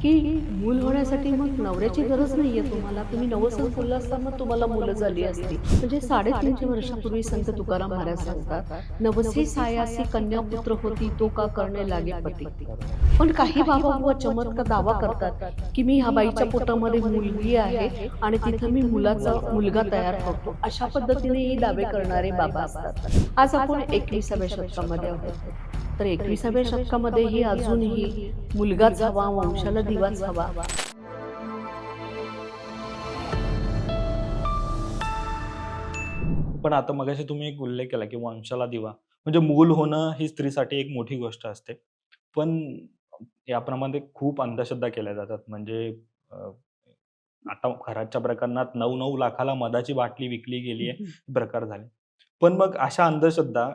की मूल होण्यासाठी मग नवऱ्याची गरज नाहीये तुम्हाला. तुम्ही नवसच बोलला असता मग तुम्हाला मुलं झाली असती. म्हणजे 350 वर्षापूर्वी संत तुकाराम महाराज सांगतात, "नवसी सायासी कन्या पुत्र होती, तो का करणे लागे पती." पण काही बाबा-बुवा चमत्कार दावा करतात, की मी ह्या बाईच्या पोटामध्ये मुलगी आहे आणि तिथं मी मुलगा तयार करतो. अशा पद्धतीनेही दावे करणारे बाबा असतात. आज आपण 21व्या शतकामध्ये आहोत. तर 21व्या शतकामध्येही अजूनही मुलगाच हवा, वंशाला दिवाच हवा. पण आता मगाशी तुम्ही एक उल्लेख केला, की वंशाला दिवा. म्हणजे मूल होणं ही स्त्रीसाठी एक मोठी गोष्ट असते. पण याप्रमाणे खूप अंधश्रद्धा केल्या जातात. म्हणजे अ, आता घराच्या प्रकरणात 9-9 लाखाला मधाची बाटली विकली गेली आहे, हं, प्रकार झाले. पण मग अशा अंधश्रद्धा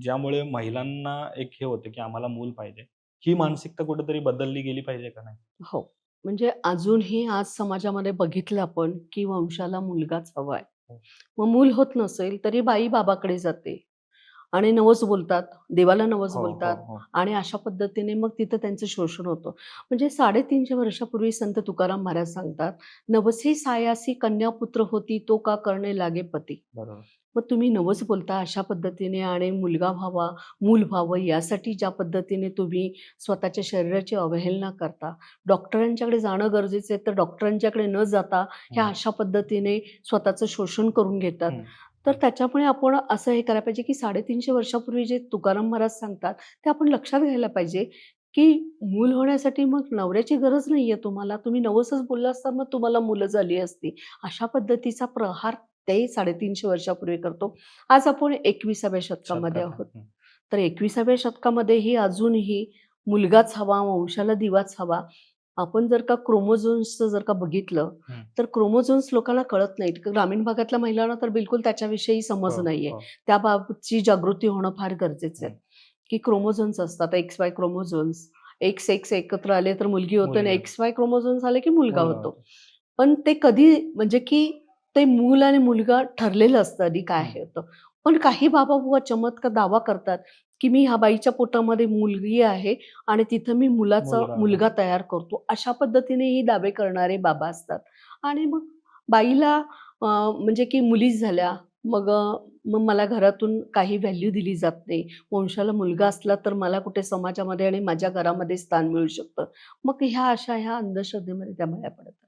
ज्यामुळे महिलांना एक हे होतं, की आम्हाला मूल पाहिजे. ही मानसिकता कुठेतरी बदलली गेली पाहिजे का नाही? हो. म्हणजे अजूनही आज समाजामध्ये बघितलं आपण, की वंशाला मुलगाच हवाय. हो. मग मूल होत नसेल तरी बाई बाबाकडे जाते आणि नवस बोलतात, देवाला नवस हो, हो, बोलतात हो. आणि अशा पद्धतीने मग तिथं त्यांचं शोषण होतं. म्हणजे 350 वर्षापूर्वी संत तुकाराम महाराज सांगतात, "नवसी सायासी कन्या पुत्र होती, तो का करणे लागे पती." बरोबर. मग तुम्ही नवस बोलता अशा पद्धतीने आणि मुलगा व्हावा, मूल व्हावं यासाठी ज्या पद्धतीने तुम्ही स्वतःच्या शरीराची अवहेलना करता, डॉक्टरांच्याकडे जाणं गरजेचं आहे, तर डॉक्टरांच्याकडे न जाता ह्या हं, अशा पद्धतीने स्वतःचं शोषण करून घेतात. हं. तर त्याच्यामुळे आपण असं हे करायला पाहिजे, की 350 वर्षापूर्वी जे तुकाराम महाराज सांगतात, ते आपण लक्षात घ्यायला पाहिजे, की मूल होण्यासाठी मग नवऱ्याची गरज नाहीये तुम्हाला. तुम्ही नवसच बोलला असता, मग तुम्हाला मुलं झाली असती. अशा पद्धतीचा प्रहार ते 350 वर्षापूर्वी करतो. आज आपण 21व्या शतकामध्ये शतकात आहे. आहोत. हं, तर 21व्या शतकामध्येही अजूनही मुलगाच हवा, वंशाला दिवाच हवा. आपण जर का क्रोमोझोम्सचं जर का बघितलं, हं. तर क्रोमोझोम्स लोकांना कळत नाहीत. ग्रामीण भागातल्या महिलांना तर बिलकुल त्याच्याविषयी समज हो, नाहीये. हो. त्याबाबतची जागृती होणं फार गरजेचं आहे, हं. की क्रोमोझोम्स असतात, XY क्रोमोझोम्स. X एकत्र आले तर मुलगी होते आणि मुलगा XY क्रोमोझोम्स आले की मुलगा मुलगा होतो. होतो. पण ते कधी म्हणजे की ते मूल आणि मुलगा ठरलेलं असतं आधी काय हं. हे होतं. पण काही बाबा-बुवा चमत्कार दावा करतात, की मी ह्या बाईच्या पोटामध्ये मुलगी आहे आणि तिथं मी मुलगा मुलगा होतो. तयार करतो. अशा पद्धतीनेही दावे करणारे बाबा असतात. आणि मग बाईला म्हणजे की मुलीच झाल्या, मग मला घरातून काही व्हॅल्यू दिली जात नाही. वंशाला मुलगा असला तर मला कुठे समाजामध्ये आणि माझ्या घरामध्ये स्थान मिळू शकतं. मग ह्या अंधश्रद्धेमध्ये त्या बाया पडतात.